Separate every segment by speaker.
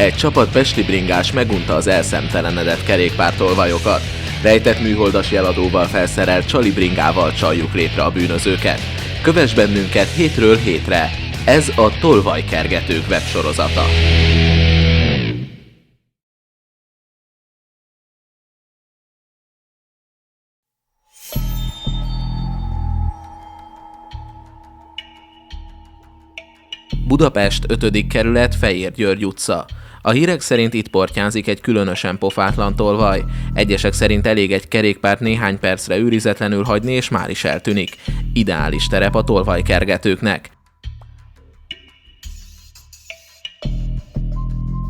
Speaker 1: Egy csapat pesti bringás megunta az elszemtelenedett kerékpártolvajokat. Rejtett műholdas jeladóval felszerelt csali bringával csaljuk létre a bűnözőket. Kövess bennünket hétről hétre! Ez a Tolvajkergetők websorozata. Budapest 5. kerület, Fejér György utca. A hírek szerint itt portyázik egy különösen pofátlan tolvaj. Egyesek szerint elég egy kerékpárt néhány percre őrizetlenül hagyni, és már is eltűnik. Ideális terep a tolvajkergetőknek.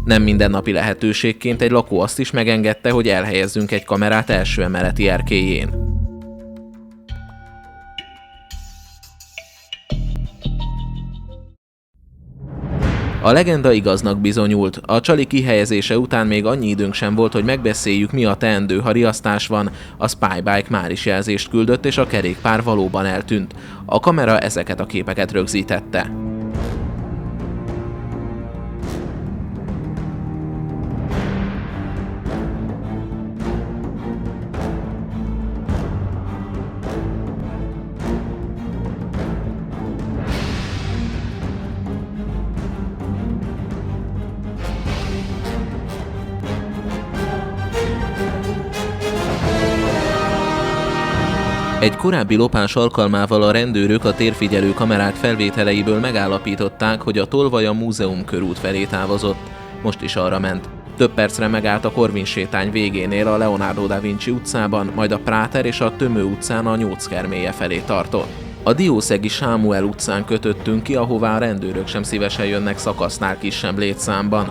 Speaker 1: Nem mindennapi lehetőségként egy lakó azt is megengedte, hogy elhelyezzünk egy kamerát első emeleti erkélyén. A legenda igaznak bizonyult. A csali kihelyezése után még annyi időnk sem volt, hogy megbeszéljük, mi a teendő, ha riasztás van. A Spybike már is jelzést küldött, és a kerékpár valóban eltűnt. A kamera ezeket a képeket rögzítette. Egy korábbi lopás alkalmával a rendőrök a térfigyelő kamerák felvételeiből megállapították, hogy a tolvaj a Múzeum körút felé távozott. Most is arra ment. Több percre megállt a Korvin sétány végénél a Leonardo da Vinci utcában, majd a Práter és a Tömő utcán a Nyóckermélye felé tartott. A Diószegi Sámuel utcán kötöttünk ki, ahová a rendőrök sem szívesen jönnek szakasznál kisebb létszámban.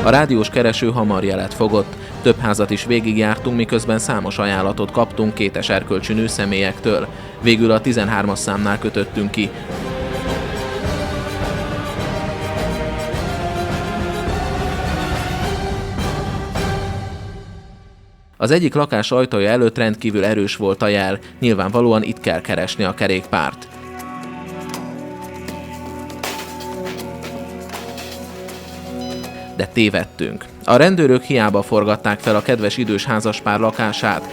Speaker 1: A rádiós kereső hamar jelet fogott. Több házat is végigjártunk, miközben számos ajánlatot kaptunk kétes erkölcsű nőszemélyektől. Végül a 13-as számnál kötöttünk ki. Az egyik lakás ajtaja előtt rendkívül erős volt a jel, nyilvánvalóan itt kell keresni a kerékpárt. De tévedtünk. A rendőrök hiába forgatták fel a kedves idős házaspár lakását.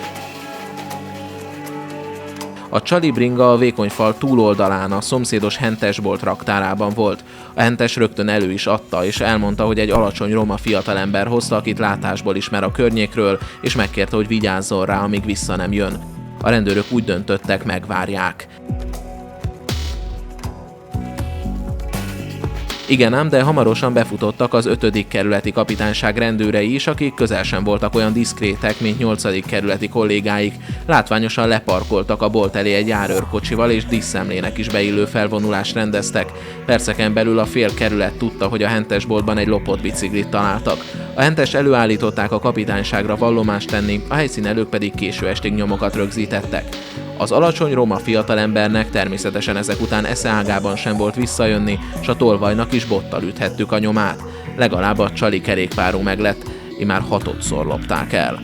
Speaker 1: A csali bringa a vékonyfal túloldalán, a szomszédos hentesbolt raktárában volt. A hentes rögtön elő is adta, és elmondta, hogy egy alacsony roma fiatalember hozta, akit látásból ismer a környékről, és megkérte, hogy vigyázzon rá, amíg vissza nem jön. A rendőrök úgy döntöttek, megvárják. Igen ám, de hamarosan befutottak az 5. kerületi kapitányság rendőrei is, akik közel sem voltak olyan diszkrétek, mint 8. kerületi kollégáik. Látványosan leparkoltak a bolt elé egy járőrkocsival, és díszszemlének is beillő felvonulást rendeztek. Perceken belül a fél kerület tudta, hogy a hentes boltban egy lopott biciklit találtak. A hentest előállították a kapitányságra vallomást tenni, a helyszínelők pedig késő estig nyomokat rögzítettek. Az alacsony roma fiatalembernek természetesen ezek után eszeágában sem volt visszajönni, s a tolvajnak is bottal üthettük a nyomát. Legalább a csali kerékpárunk meglett, immár 6-szor lopták el.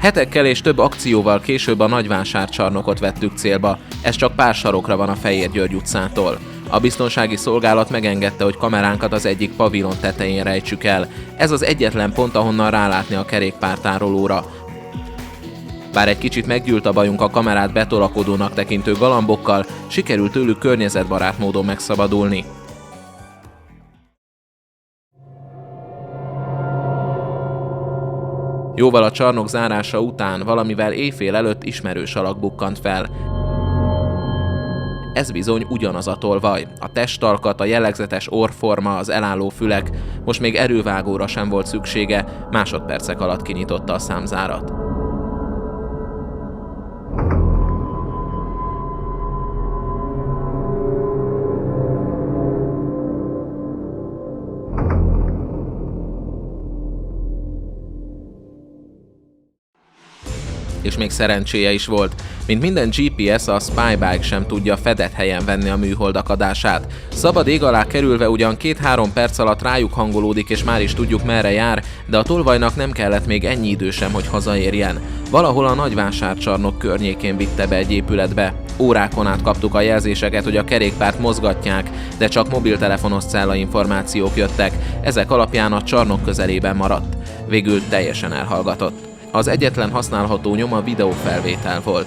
Speaker 1: Hetekkel és több akcióval később a Nagyvásárcsarnokot vettük célba, ez csak pár sarokra van a Fejér György utcától. A biztonsági szolgálat megengedte, hogy kameránkat az egyik pavilon tetején rejtsük el. Ez az egyetlen pont, ahonnan rálátni a kerékpártárolóra. Bár egy kicsit meggyűlt a bajunk a kamerát betolakodónak tekintő galambokkal, sikerült tőlük környezetbarát módon megszabadulni. Jóval a csarnok zárása után, valamivel éjfél előtt ismerős alak bukkant fel. Ez bizony ugyanaz a tolvaj. A testalkat, a jellegzetes orrforma, az elálló fülek, most még erővágóra sem volt szüksége, másodpercek alatt kinyitotta a számzárat. És még szerencséje is volt. Mint minden GPS, a Spybike sem tudja fedett helyen venni a műhold akadását. Szabad ég alá kerülve ugyan 2-3 perc alatt rájuk hangolódik és már is tudjuk merre jár, de a tolvajnak nem kellett még ennyi idő sem, hogy hazaérjen. Valahol a nagyvásárcsarnok környékén vitte be egy épületbe. Órákon át kaptuk a jelzéseket, hogy a kerékpárt mozgatják, de csak mobiltelefonos cellainformációk jöttek, ezek alapján a csarnok közelében maradt. Végül teljesen elhallgatott. Az egyetlen használható nyom a videófelvétel volt.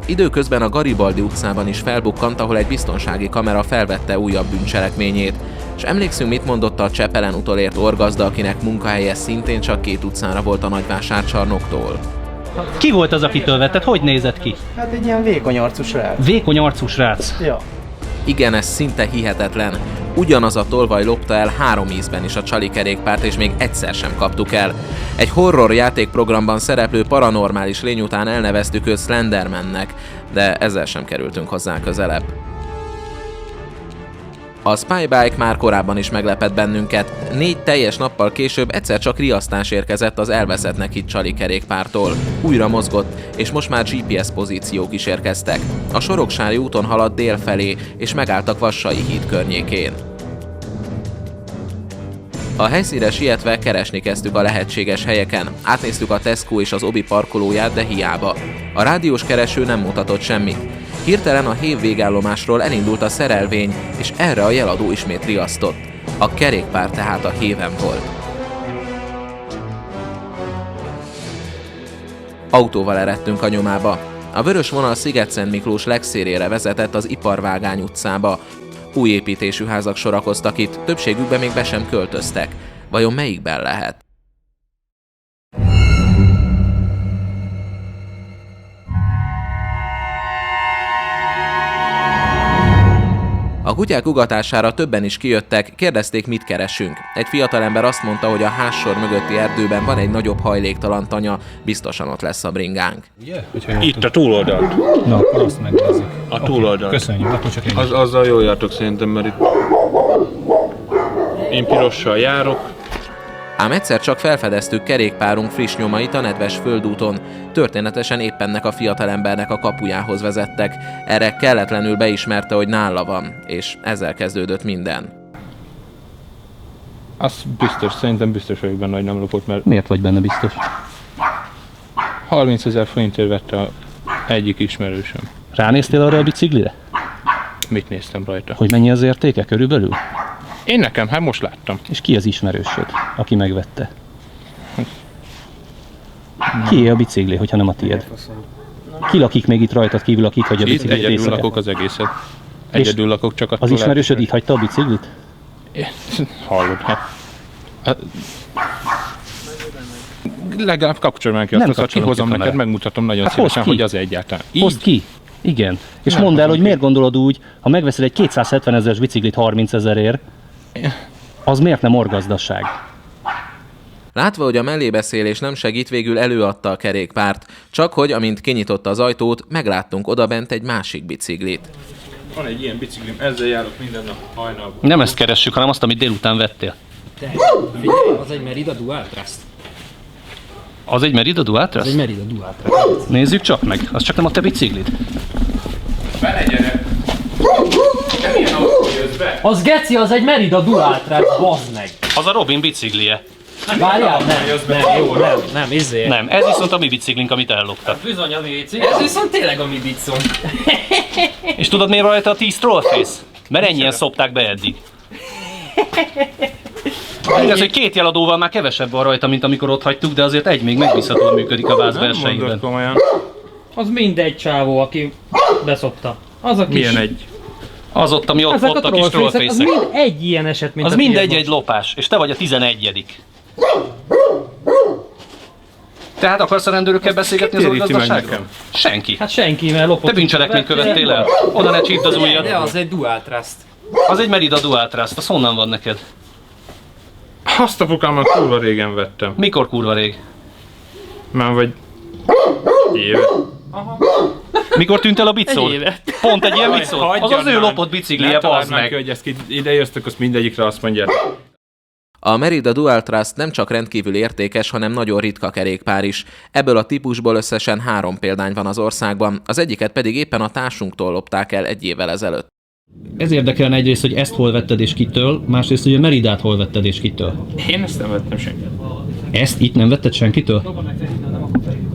Speaker 1: Időközben a Garibaldi utcában is felbukkant, ahol egy biztonsági kamera felvette újabb bűncselekményét. És emlékszünk, mit mondott a Csepelen utolért orgazda, akinek munkahelye szintén csak 2 utcára volt a nagyvásárcsarnoktól.
Speaker 2: Ki volt az, akitől vetted? Hogy nézett ki?
Speaker 3: Hát egy ilyen vékony arcú srác.
Speaker 2: Vékony arcú srác.
Speaker 3: Ja.
Speaker 1: Igen, ez szinte hihetetlen. Ugyanaz a tolvaj lopta el 3 ízben is a csali kerékpárt, és még egyszer sem kaptuk el. Egy horror játékprogramban szereplő paranormális lény után elneveztük őt Slendermannek, de ezzel sem kerültünk hozzá közelebb. A Spybike már korábban is meglepett bennünket. 4 teljes nappal később egyszer csak riasztás érkezett az elveszettnek hitt csali kerékpártól. Újra mozgott, és most már GPS pozíciók is érkeztek. A Soroksári úton haladt dél felé, és megálltak Vassai híd környékén. A helyszínre sietve keresni kezdtük a lehetséges helyeken. Átnéztük a Tesco és az Obi parkolóját, de hiába. A rádiós kereső nem mutatott semmit. Hirtelen a hév végállomásról elindult a szerelvény, és erre a jeladó ismét riasztott. A kerékpár tehát a héven volt. Autóval eredtünk a nyomába. A vörös vonal Sziget-Szent Miklós legszélére vezetett az Iparvágány utcába. Új építésű házak sorakoztak itt, többségükben még be sem költöztek. Vajon melyikben lehet? A kutyák ugatására többen is kijöttek, kérdezték, mit keresünk. Egy fiatalember azt mondta, hogy a házsor mögötti erdőben van egy nagyobb hajléktalan tanya, biztosan ott lesz a bringánk.
Speaker 4: Itt a túloldalt.
Speaker 2: Na, akkor azt megnézzük.
Speaker 4: A túloldalt.
Speaker 2: Köszönjük, akkor csak én.
Speaker 4: Azzal jól jártok szerintem, mert itt én pirossal járok.
Speaker 1: Ám egyszer csak felfedeztük kerékpárunk friss nyomait a nedves földúton. Történetesen épp ennek a fiatalembernek a kapujához vezettek. Erre kelletlenül beismerte, hogy nála van, és ezzel kezdődött minden.
Speaker 4: Az biztos, szerintem biztos vagyok benne, hogy nem lopott, mert
Speaker 2: Miért vagy benne biztos?
Speaker 4: 30 000 forintért vette a egyik ismerősöm.
Speaker 2: Ránéztél arra a biciklire?
Speaker 4: Mit néztem rajta?
Speaker 2: Hogy mennyi az értéke körülbelül?
Speaker 4: Én nekem, hát most láttam.
Speaker 2: És ki az ismerősöd, aki megvette? Kié a bicikli, hogyha nem a tiéd? Ki lakik még itt rajtad kívül, akit hagyja a
Speaker 4: Itt
Speaker 2: biciklit
Speaker 4: egyedül
Speaker 2: éjszaka?
Speaker 4: lakok az egészet. Egyedül lakok, csak attól
Speaker 2: Az ismerősöd
Speaker 4: lehet,
Speaker 2: itt hagyta a biciklit?
Speaker 4: hallod, hát. Legalább kapcsolj már ki
Speaker 2: Nem
Speaker 4: azt, hogy
Speaker 2: kapcsolom
Speaker 4: kihozom
Speaker 2: ki a
Speaker 4: neked,
Speaker 2: kamerát.
Speaker 4: megmutatom nagyon
Speaker 2: Hát
Speaker 4: szívesen,
Speaker 2: hozd ki.
Speaker 4: hogy az egyáltalán.
Speaker 2: Hozd ki! Igen. És
Speaker 4: Nem
Speaker 2: mondd el,
Speaker 4: hozom
Speaker 2: hogy
Speaker 4: ki.
Speaker 2: miért gondolod úgy, ha megveszel egy 270 000-es biciklit 30 000-ért, az miért nem orgazdaság?
Speaker 1: Látva, hogy a mellébeszélés nem segít, végül előadta a kerékpárt. Csak hogy, amint kinyitotta az ajtót, megláttunk odabent egy másik biciklit.
Speaker 4: Van egy ilyen biciklim, ezzel járok minden nap hajnalban.
Speaker 2: Nem ezt keressük, hanem azt, amit délután vettél.
Speaker 5: Az egy Merida Dual Trust.
Speaker 2: Az egy Merida Dual Trust?
Speaker 5: Az egy Merida Dual Trust.
Speaker 2: Nézzük csak meg. Az csak nem a te biciklid.
Speaker 4: Bele gyere! De milyen autó jössz be?
Speaker 5: Az geci, az egy Merida Dual Trust, bazd meg!
Speaker 2: Az a Robin biciklije.
Speaker 5: Várjál, nem,
Speaker 2: Nem, ez viszont a mi biciklink, amit elloptak.
Speaker 5: Bizony a vécé. Ez viszont tényleg a mi bicom.
Speaker 2: És tudod miért rajta a 10 trollface? Mert ennyien szopták be eddig. Igaz, hogy 2 jeladóval már kevesebb van rajta, mint amikor ott hagytuk, de azért egy még megbízhatóan működik a váz
Speaker 4: Nem mondod
Speaker 2: belsejében.
Speaker 4: komolyan.
Speaker 5: Az mindegy csávó, aki beszopta. Az a kis...
Speaker 4: Milyen egy?
Speaker 2: Az ott, ami ott,
Speaker 5: Ezek
Speaker 2: ott a kis
Speaker 5: az
Speaker 2: trollface-ek.
Speaker 5: mind egy ilyen eset, mint
Speaker 2: Az
Speaker 5: a
Speaker 2: mind
Speaker 5: tiéd
Speaker 2: egy lopás, és te vagy a 11. Tehát akarsz a rendőrökkel beszélgetni az
Speaker 4: téríti meg
Speaker 2: orgazdaságról?
Speaker 4: nekem?
Speaker 2: Senki.
Speaker 5: Hát senki, mert lopott.
Speaker 2: Te bűncselekményt követtél el? Oda ne csípd az
Speaker 5: De
Speaker 2: ujjad.
Speaker 5: az egy Dual Trust.
Speaker 2: Az egy Merida Dual Trust, az honnan van neked?
Speaker 4: Azt apukámmal kurva régen vettem.
Speaker 2: Mikor kurva rég?
Speaker 4: Már vagy éve.
Speaker 2: Mikor tűnt el a bicol?
Speaker 5: Egy éve.
Speaker 2: Pont egy ilyen bicol? Az az ő lopott biciklije, bazd meg.
Speaker 4: Hogy ezt ide jöztök, azt mindegyikre azt mondják.
Speaker 1: A Merida Dual Trust nem csak rendkívül értékes, hanem nagyon ritka kerékpár is. Ebből a típusból összesen 3 példány van az országban, az egyiket pedig éppen a társunktól lopták el 1 évvel ezelőtt.
Speaker 2: Ez érdekelne egyrészt, hogy ezt hol vetted és kitől, másrészt, hogy a Meridát hol vetted és kitől.
Speaker 4: Én ezt nem vettem senkit.
Speaker 2: Ezt itt nem vetted senkitől?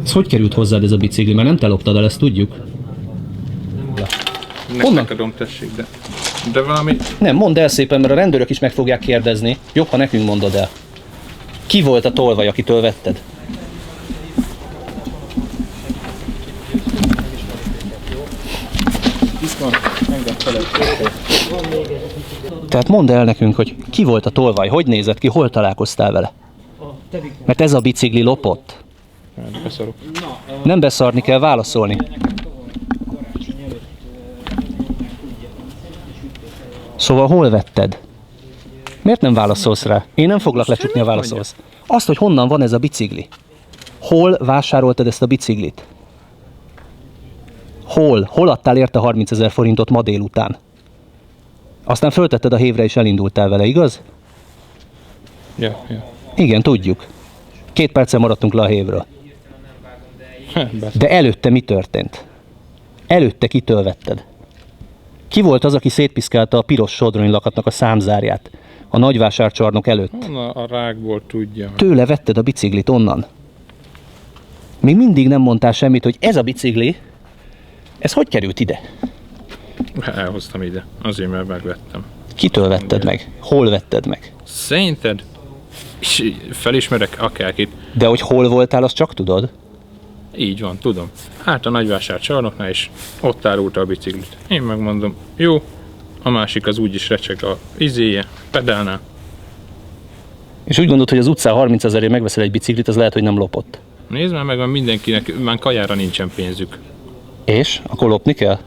Speaker 2: Ez hogy került hozzád ez a bicikli? Mert nem te loptad el, ezt tudjuk.
Speaker 4: Nektek adom, tessék, de valami...
Speaker 2: Nem, mondd el szépen, mert a rendőrök is meg fogják kérdezni. Jobb, ha nekünk mondod el. Ki volt a tolvaj, akitől vetted? Tehát mondd el nekünk, hogy ki volt a tolvaj, hogy nézett ki, hol találkoztál vele? Mert ez a bicikli lopott.
Speaker 4: Beszarok.
Speaker 2: Nem beszarni kell, válaszolni. Szóval hol vetted? Miért nem válaszolsz rá? Én nem foglak lecsukni, a válaszolsz. Azt, hogy honnan van ez a bicikli. Hol vásároltad ezt a biciklit? Hol? Hol adtál érte 30 000 forintot ma délután? Aztán föltetted a hévre és elindultál vele, igaz?
Speaker 4: Ja.
Speaker 2: Igen, tudjuk. 2 perccel maradtunk le a hévről. De előtte mi történt? Előtte kitől vetted? Ki volt az, aki szétpiszkálta a piros sodrony lakatnak a számzárját a nagyvásárcsarnok előtt?
Speaker 4: A rákból tudja.
Speaker 2: Tőle vetted a biciklit onnan. Még mindig nem mondtál semmit, hogy ez a bicikli, ez hogy került ide?
Speaker 4: Elhoztam ide, azért mert megvettem.
Speaker 2: Kitől vetted meg? Hol vetted meg?
Speaker 4: Szerinted? És felismerek akárkit.
Speaker 2: De hogy hol voltál, azt csak tudod?
Speaker 4: Így van, tudom. Hát a nagyvásár csarnoknál is ott árulta a biciklit. Én megmondom, jó, a másik az úgyis recseg a izéje, pedálnál.
Speaker 2: És úgy gondolod, hogy az utcán 30 000-ért megveszel egy biciklit, az lehet, hogy nem lopott.
Speaker 4: Nézd már meg, van mindenkinek, már kajára nincsen pénzük.
Speaker 2: És? Akkor lopni kell?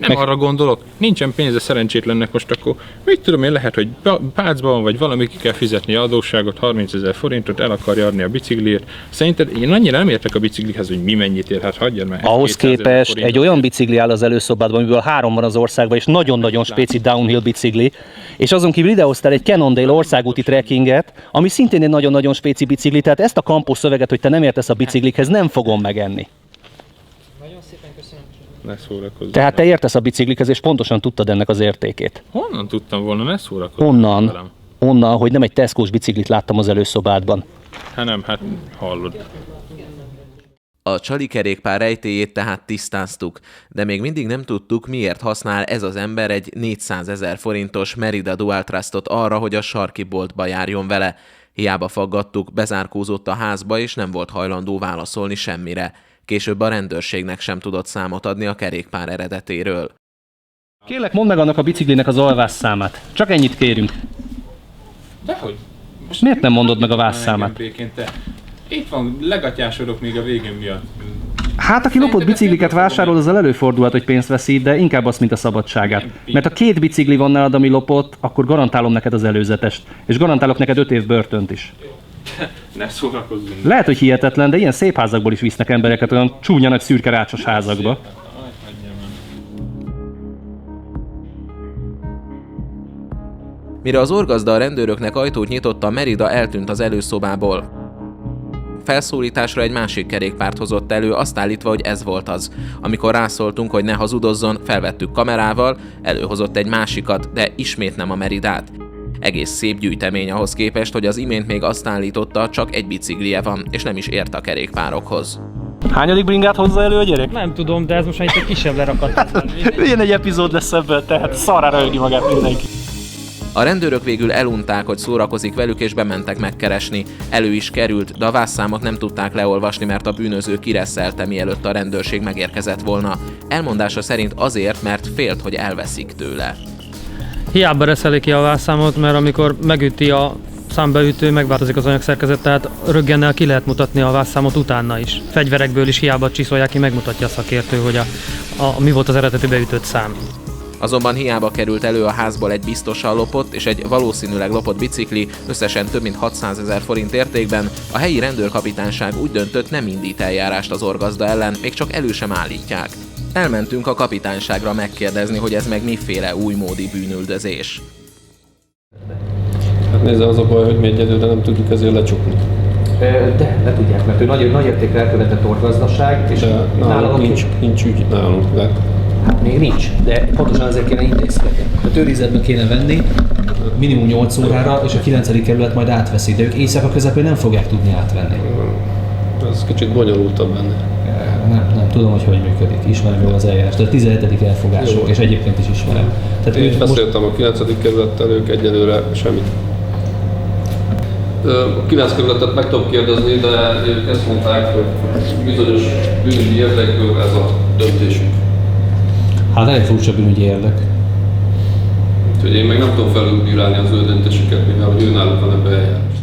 Speaker 4: Nem arra gondolok, nincsen pénze szerencsétlennek most akkor, mit tudom én, lehet, hogy pácban van, vagy valami, ki kell fizetni adósságot, 30 000 forintot, el akarja adni a bicikliért. Szerinted én annyira nem értek a biciklihez, hogy mi mennyit ér, hát hagyjad már.
Speaker 2: Ahhoz képest egy olyan bicikli áll az előszobádban, amiből 3 van az országban, és nagyon-nagyon spéci downhill bicikli, és azon kívül idehoztál egy Cannondale országúti trekkinget, ami szintén egy nagyon-nagyon spéci bicikli, tehát ezt a kampus szöveget, hogy te nem értesz a biciklikhez, nem fogom megenni.
Speaker 4: Ne szórakozz.
Speaker 2: Tehát te értesz a biciklikhez, és pontosan tudtad ennek az értékét.
Speaker 4: Honnan tudtam volna, ne szórakozz.
Speaker 2: Onnan, hogy nem egy Tesco-s biciklit láttam az előszobádban.
Speaker 4: Hát nem, hát hallod.
Speaker 1: A csali kerékpár rejtélyét tehát tisztáztuk, de még mindig nem tudtuk, miért használ ez az ember egy 400 000 forintos Merida Dual Trustot arra, hogy a sarki boltba járjon vele. Hiába faggattuk, bezárkózott a házba, és nem volt hajlandó válaszolni semmire. Később a rendőrségnek sem tudott számot adni a kerékpár eredetéről.
Speaker 2: Kérlek, mondd meg annak a biciklinek az alvásszámát. Csak ennyit kérünk.
Speaker 4: Dehogy?
Speaker 2: Miért nem mondod meg a vászszámát?
Speaker 4: Itt van, legatyásodok még a végén miatt.
Speaker 2: Hát, aki lopott bicikliket vásárol, azzal előfordulhat, hogy pénzt veszít, de inkább azt, mint a szabadságát. Mert ha 2 bicikli van nálad, ami lopott, akkor garantálom neked az előzetest. És garantálok neked 5 év börtönt is.
Speaker 4: Ne szórakozzunk.
Speaker 2: Lehet, hogy hihetetlen, de ilyen szép házakból is visznek embereket, olyan csúnya nagy szürke rácsos házakba.
Speaker 1: Mire az orgazda a rendőröknek ajtót nyitotta, Merida eltűnt az előszobából. Felszólításra egy másik kerékpárt hozott elő, azt állítva, hogy ez volt az. Amikor rászóltunk, hogy ne hazudozzon, felvettük kamerával, előhozott egy másikat, de ismét nem a Meridát. Egész szép gyűjtemény ahhoz képest, hogy az imént még azt állította, csak egy biciklije van, és nem is ért a kerékpárokhoz.
Speaker 2: Hányadik bringát hozza elő a gyerek?
Speaker 5: Nem tudom, de ez most már itt egy kisebb lerakat.
Speaker 2: Ilyen egy epizód lesz ebből, tehát szarrára ögi magát mindenki.
Speaker 1: A rendőrök végül elunták, hogy szórakozik velük, és bementek megkeresni. Elő is került, de a vászszámot nem tudták leolvasni, mert a bűnöző kireszelte, mielőtt a rendőrség megérkezett volna. Elmondása szerint azért, mert félt, hogy elveszik tőle.
Speaker 5: Hiába reszeli ki a vászszámot, mert amikor megüti a számbeütő, megváltozik az anyagszerkezet, tehát röggennel ki lehet mutatni a vászszámot utána is. Fegyverekből is hiába csiszolják ki, megmutatja a szakértő, hogy mi volt az eredeti beütött szám.
Speaker 1: Azonban hiába került elő a házból egy biztosan lopott és egy valószínűleg lopott bicikli, összesen több mint 600 000 forint értékben, a helyi rendőrkapitányság úgy döntött, nem indít eljárást az orgazda ellen, még csak elő sem állítják. Elmentünk a kapitányságra megkérdezni, hogy ez meg miféle újmódi bűnüldözés.
Speaker 6: Hát nézze, az a baj, hogy mi egyelőre nem tudjuk ezért lecsukni.
Speaker 2: De, le tudják, mert ő nagy értékre elkövetett orgazdaság, és
Speaker 6: De nálunk nincs ügy nálunk, de
Speaker 2: Hát még nincs, de pontosan ezért kéne intézkedni. A őrizetbe kéne venni minimum 8 órára, és a 9. kerület majd átveszi, de ők éjszaka közepén nem fogják tudni átvenni.
Speaker 6: ez kicsit bonyolultabb benne.
Speaker 2: Nem tudom, hogy működik, ismerem jól az eljárást, de a 17. elfogások, és egyébként is ismerem. Tehát
Speaker 6: Én beszéltem a 9. kerülettel, ők egyelőre semmit. A 9. kerületet meg tudom kérdezni, de ők ezt mondták, hogy bizonyos bűnügyi érdekből ez a döntésük.
Speaker 2: Hát elég furcsa bűnügyi érdek.
Speaker 6: Úgyhogy én meg nem tudom felülbírálni az ő döntésüket, mivel ő náluk van ebbe eljárás.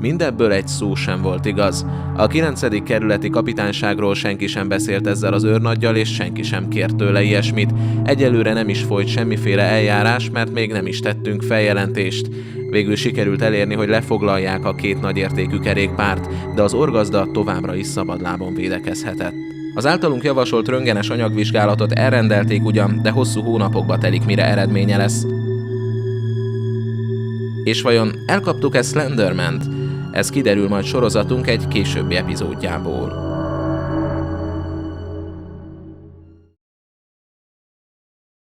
Speaker 1: Mindebből egy szó sem volt igaz. A 9. kerületi kapitányságról senki sem beszélt ezzel az őrnaggyal, és senki sem kért tőle ilyesmit. Egyelőre nem is folyt semmiféle eljárás, mert még nem is tettünk feljelentést. Végül sikerült elérni, hogy lefoglalják a két nagyértékű kerékpárt, de az orgazda továbbra is szabadlábon védekezhetett. Az általunk javasolt röntgenes anyagvizsgálatot elrendelték ugyan, de hosszú hónapokba telik, mire eredménye lesz. És vajon elkaptuk-e Slendermant? Ez kiderül majd sorozatunk egy későbbi epizódjából.